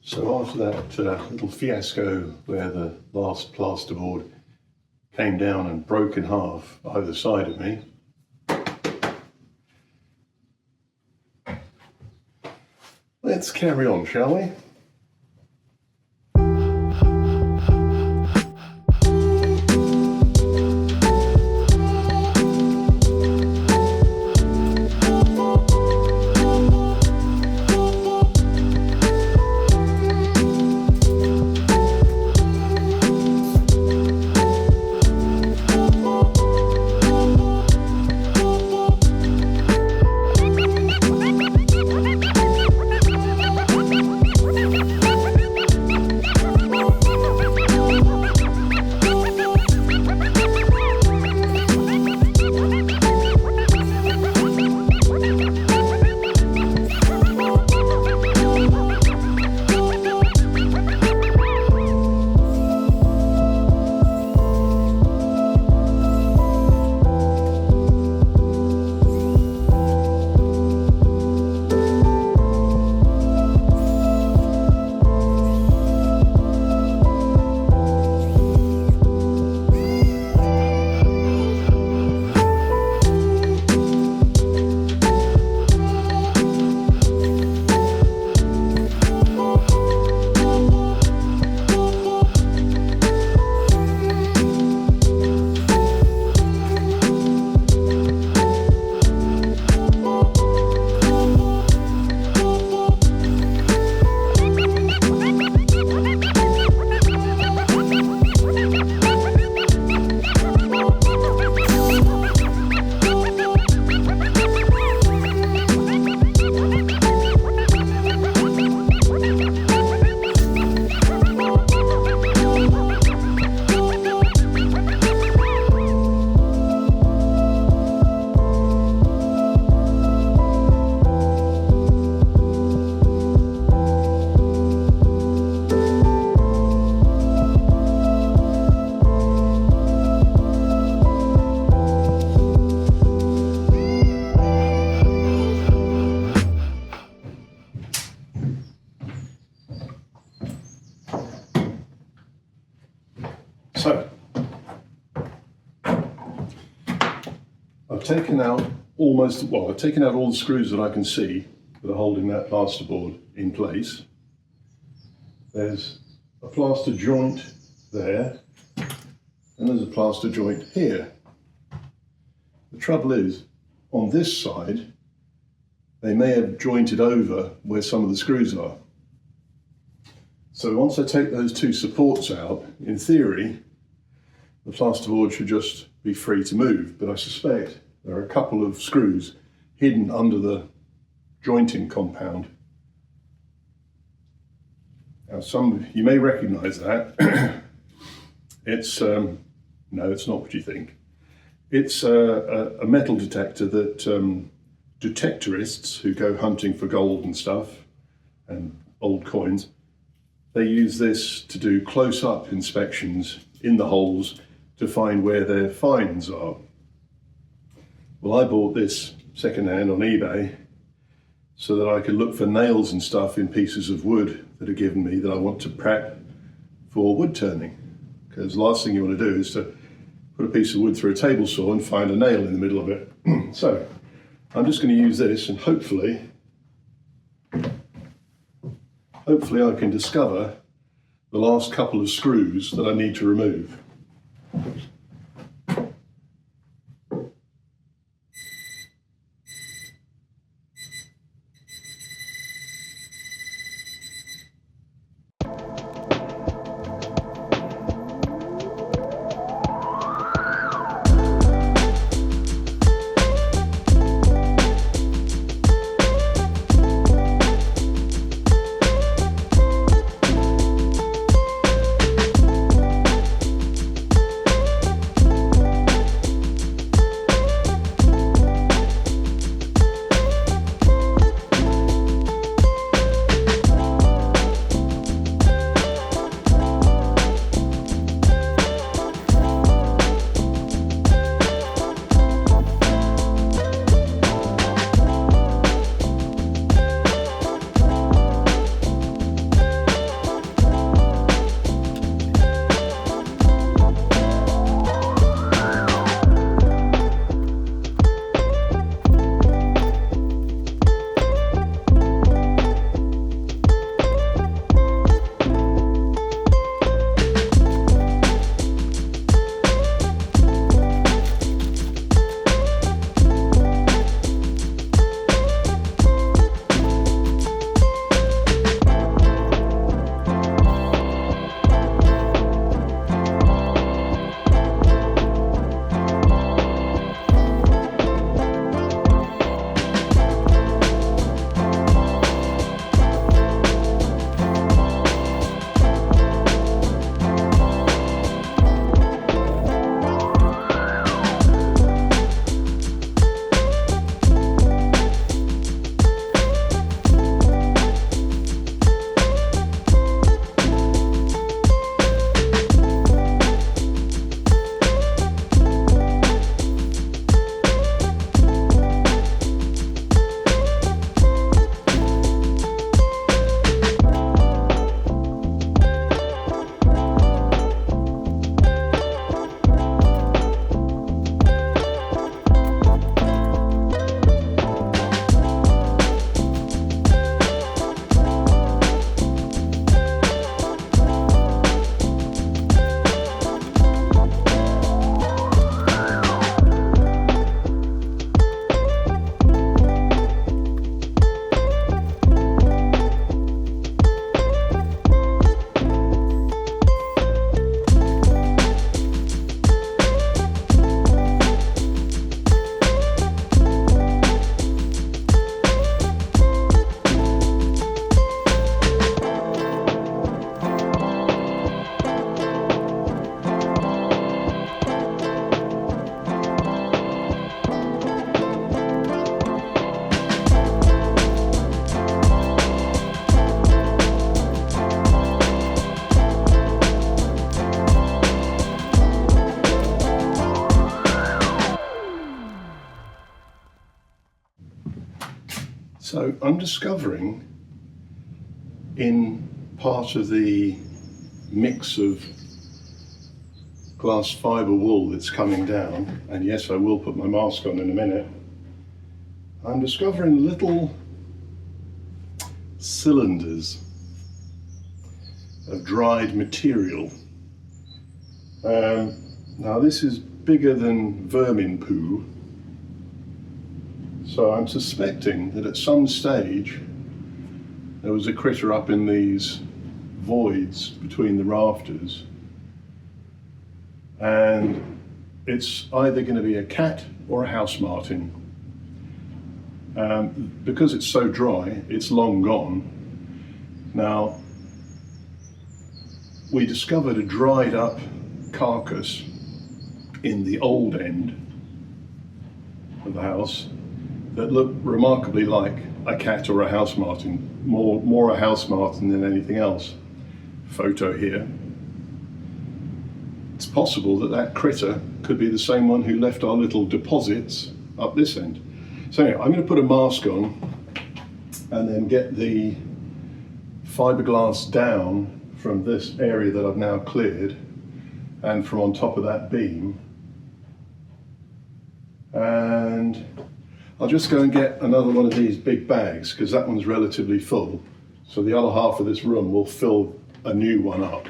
So after that little fiasco where the last plasterboard came down and broke in half either side of me, let's carry on, shall we? So, I've taken out I've taken out all the screws that I can see that are holding that plasterboard in place. There's a plaster joint there, and there's a plaster joint here. The trouble is, on this side, they may have jointed over where some of the screws are. So once I take those two supports out, in theory, the plasterboard should just be free to move, but I suspect there are a couple of screws hidden under the jointing compound. Now you may recognise that. It's, no, it's not what you think. It's a metal detector that detectorists who go hunting for gold and stuff and old coins, they use this to do close-up inspections in the holes to find where their finds are. Well, I bought this second-hand on eBay so that I could look for nails and stuff in pieces of wood that are given me that I want to prep for wood turning. Because the last thing you want to do is to put a piece of wood through a table saw and find a nail in the middle of it. So I'm just going to use this, and hopefully I can discover the last couple of screws that I need to remove. I'm discovering in part of the mix of glass fibre wool that's coming down, and yes, I will put my mask on in a minute, I'm discovering little cylinders of dried material. Now this is bigger than vermin poo, so I'm suspecting that at some stage there was a critter up in these voids between the rafters, and it's either going to be a cat or a house martin. Because it's so dry, it's long gone. Now, we discovered a dried up carcass in the old end of the house that looked remarkably like a cat or a house martin, more a house martin than anything else. Photo here. It's possible that that critter could be the same one who left our little deposits up this end. So anyway, I'm going to put a mask on and then get the fiberglass down from this area that I've now cleared and from on top of that beam. And I'll just go and get another one of these big bags because that one's relatively full. So the other half of this room will fill a new one up.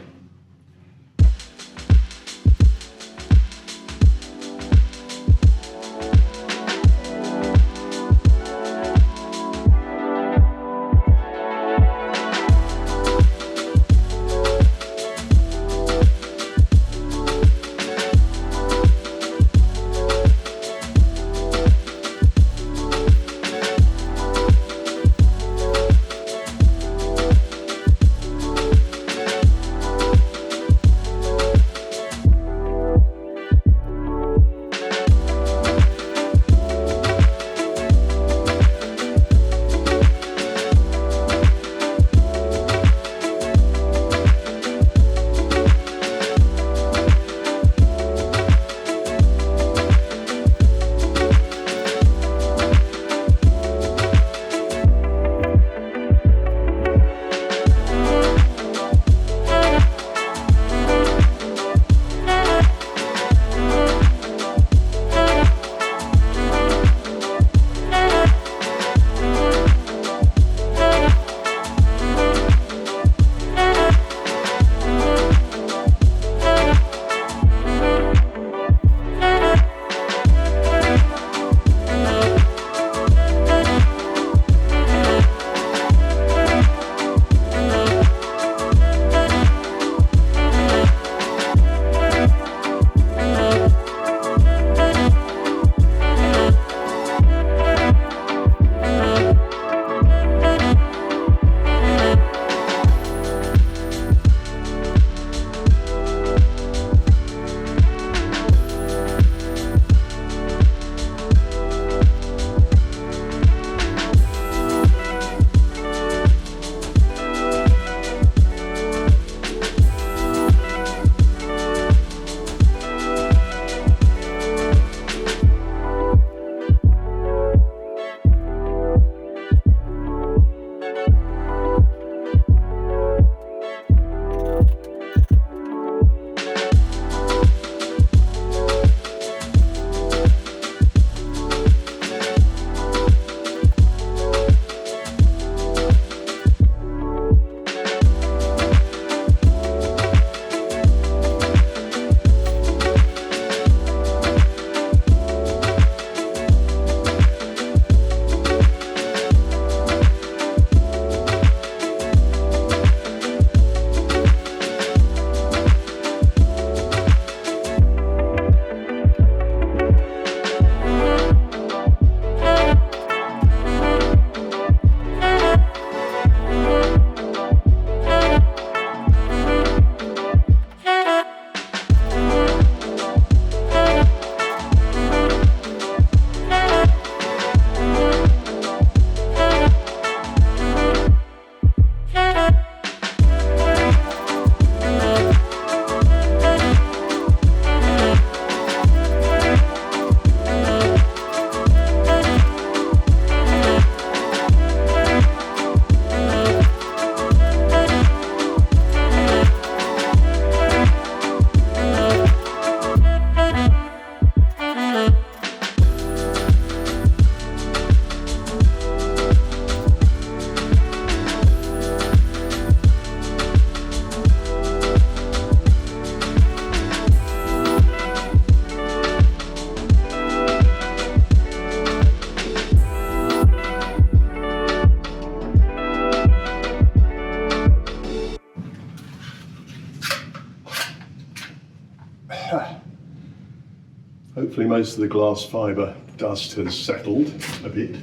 Hopefully most of the glass fibre dust has settled a bit.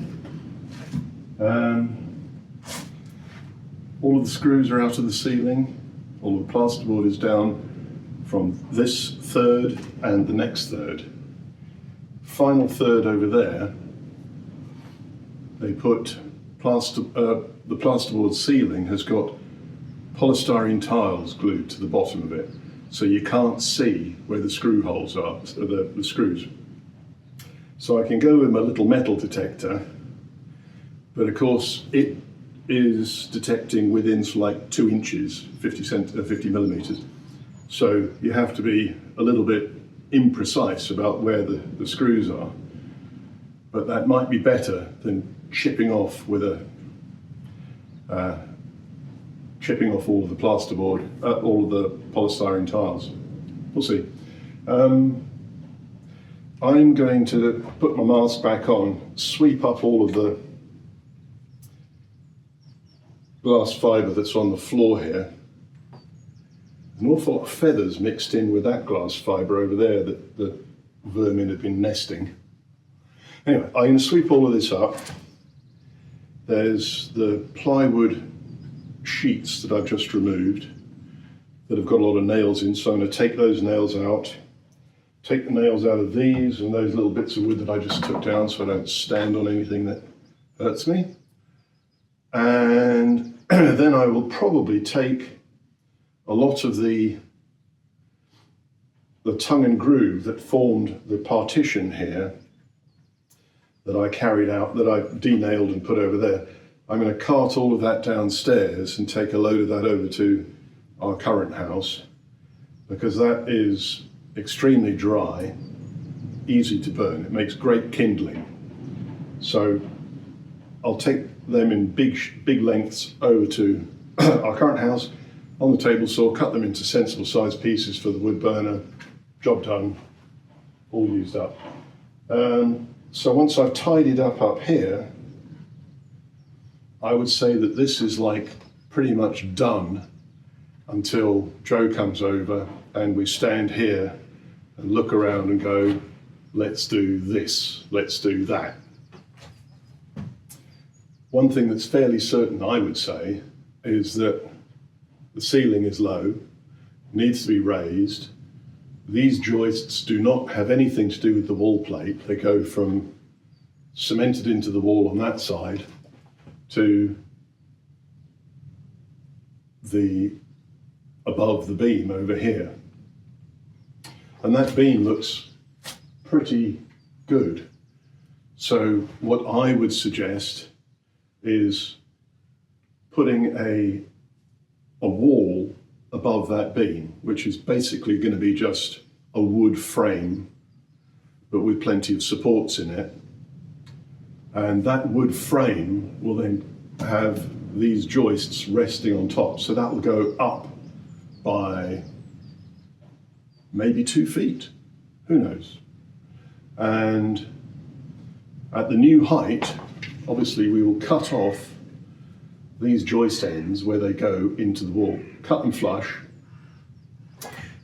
All of the screws are out of the ceiling. All of the plasterboard is down from this third and the next third. Final third over there, they put the plasterboard ceiling has got polystyrene tiles glued to the bottom of it, so you can't see where the screw holes are, the screws. So I can go with my little metal detector, but of course it is detecting within like 2 inches, 50 millimeters. So you have to be a little bit imprecise about where the screws are. But that might be better than chipping off with chipping off all of the plasterboard, all of the polystyrene tiles. We'll see. I'm going to put my mask back on, sweep up all of the glass fibre that's on the floor here. An awful lot of feathers mixed in with that glass fibre over there that the vermin have been nesting. Anyway, I'm going to sweep all of this up. There's the plywood sheets that I've just removed that have got a lot of nails in, so I'm going to take those nails out, take the nails out of these and those little bits of wood that I just took down so I don't stand on anything that hurts me. And then I will probably take a lot of the tongue and groove that formed the partition here that I carried out, that I denailed and put over there. I'm going to cart all of that downstairs and take a load of that over to our current house, because that is extremely dry, easy to burn. It makes great kindling. So I'll take them in big lengths over to our current house on the table saw, cut them into sensible sized pieces for the wood burner. Job done, all used up. So once I've tidied up here, I would say that this is like pretty much done until Joe comes over and we stand here and look around and go, let's do this, let's do that. One thing that's fairly certain, I would say, is that the ceiling is low, needs to be raised. These joists do not have anything to do with the wall plate. They go from cemented into the wall on that side to the above the beam over here. And that beam looks pretty good. So what I would suggest is putting a wall above that beam, which is basically going to be just a wood frame, but with plenty of supports in it. And that wood frame will then have these joists resting on top. So that will go up by maybe 2 feet, who knows? And at the new height, obviously we will cut off these joist ends where they go into the wall, cut them flush.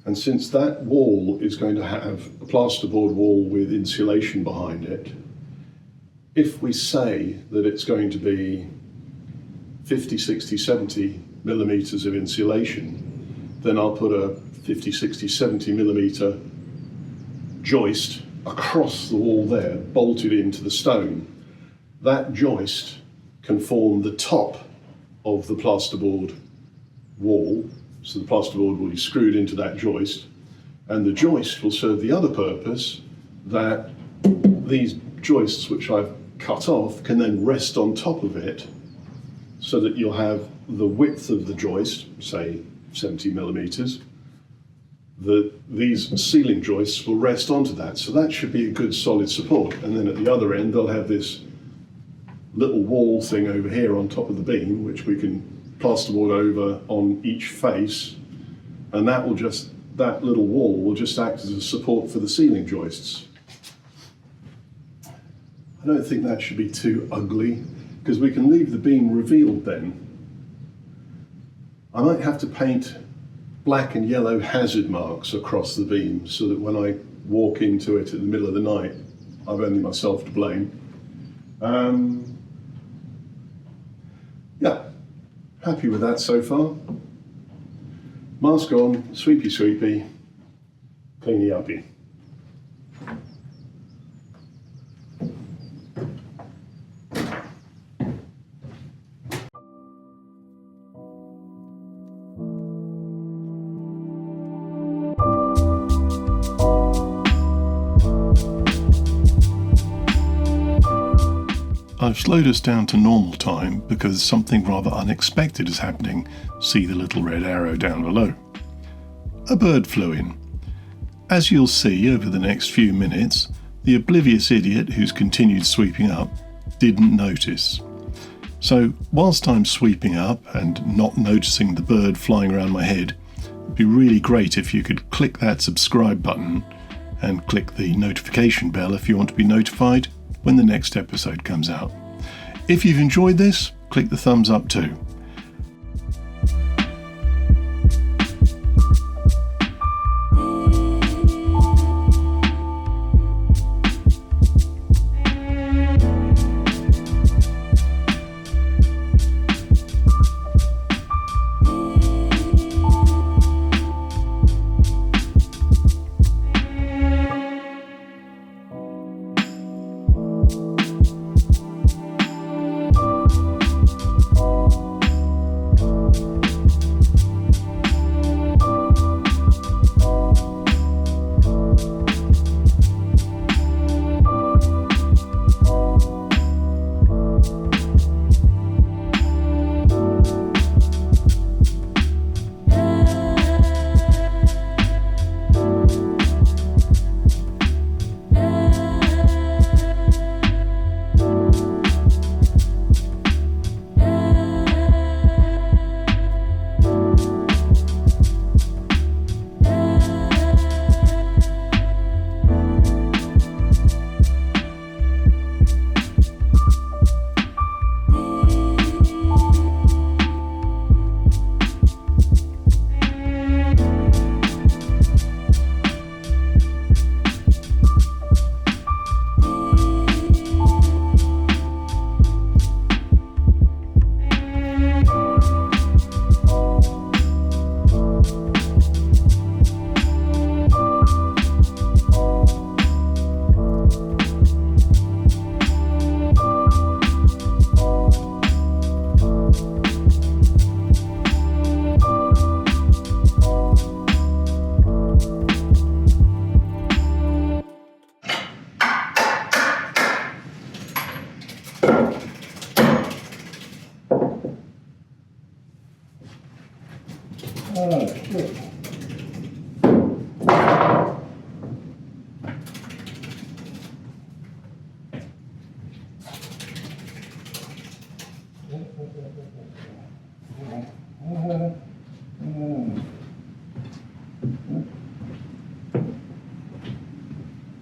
And since that wall is going to have a plasterboard wall with insulation behind it, if we say that it's going to be 50, 60, 70 millimeters of insulation, then I'll put a 50, 60, 70 millimeter joist across the wall there, bolted into the stone. That joist can form the top of the plasterboard wall, so the plasterboard will be screwed into that joist, and the joist will serve the other purpose that these joists which I've cut off can then rest on top of it, so that you'll have the width of the joist, say 70 millimeters. These ceiling joists will rest onto that, so that should be a good solid support. And then at the other end they'll have this little wall thing over here on top of the beam, which we can plasterboard over on each face, and that little wall will just act as a support for the ceiling joists. I don't think that should be too ugly, because we can leave the beam revealed then. I might have to paint black and yellow hazard marks across the beam so that when I walk into it in the middle of the night, I've only myself to blame. Yeah, happy with that so far. Mask on, sweepy sweepy, cleany uppy. I've slowed us down to normal time because something rather unexpected is happening. See the little red arrow down below. A bird flew in. As you'll see over the next few minutes, the oblivious idiot who's continued sweeping up didn't notice. So whilst I'm sweeping up and not noticing the bird flying around my head, it'd be really great if you could click that subscribe button and click the notification bell if you want to be notified when the next episode comes out. If you've enjoyed this, click the thumbs up too.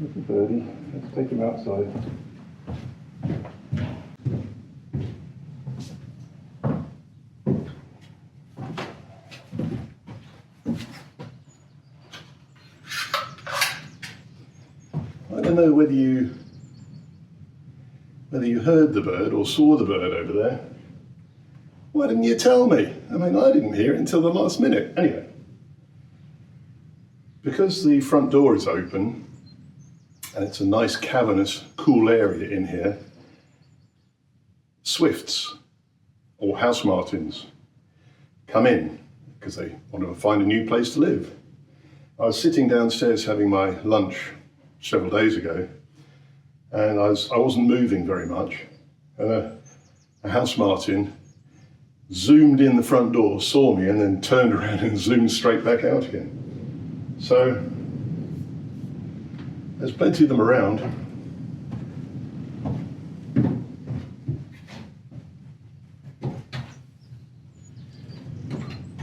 Little birdie, let's take him outside. I don't know whether you heard the bird or saw the bird over there. Why didn't you tell me? I mean, I didn't hear it until the last minute. Anyway, because the front door is open and it's a nice cavernous, cool area in here, swifts or house martins come in because they want to find a new place to live. I was sitting downstairs having my lunch several days ago, and I wasn't moving very much, and a house martin zoomed in the front door, saw me, and then turned around and zoomed straight back out again. So there's plenty of them around.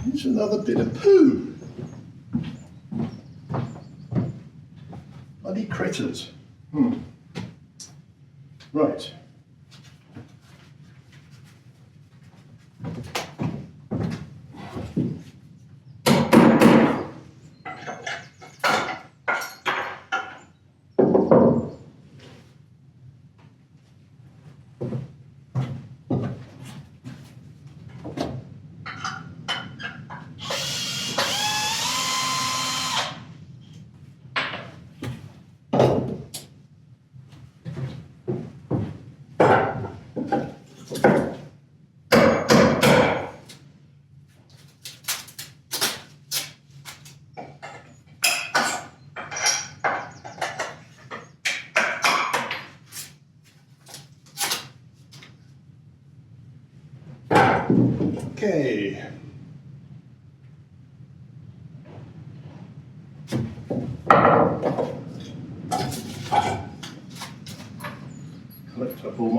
There's another bit of poo. Bloody critters. Right.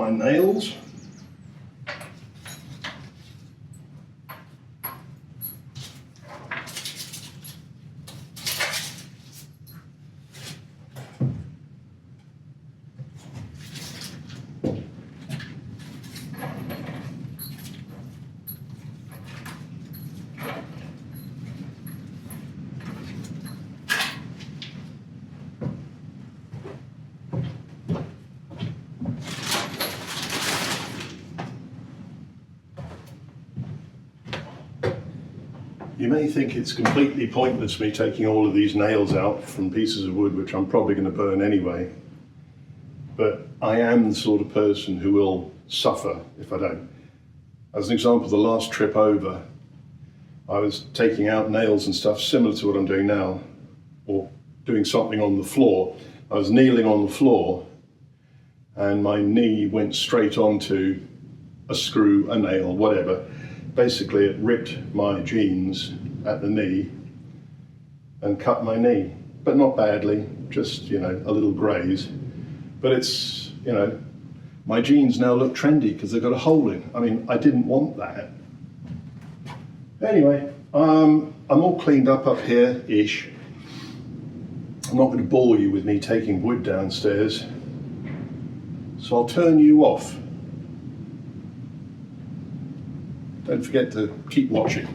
my nails. You may think it's completely pointless me taking all of these nails out from pieces of wood, which I'm probably going to burn anyway. But I am the sort of person who will suffer if I don't. As an example, the last trip over, I was taking out nails and stuff similar to what I'm doing now, or doing something on the floor. I was kneeling on the floor and my knee went straight onto a screw, a nail, whatever. Basically, it ripped my jeans at the knee and cut my knee, but not badly, just, you know, a little graze. But it's, you know, my jeans now look trendy because they've got a hole in. I mean, I didn't want that. Anyway, I'm all cleaned up here-ish. I'm not going to bore you with me taking wood downstairs, so I'll turn you off. Don't forget to keep watching.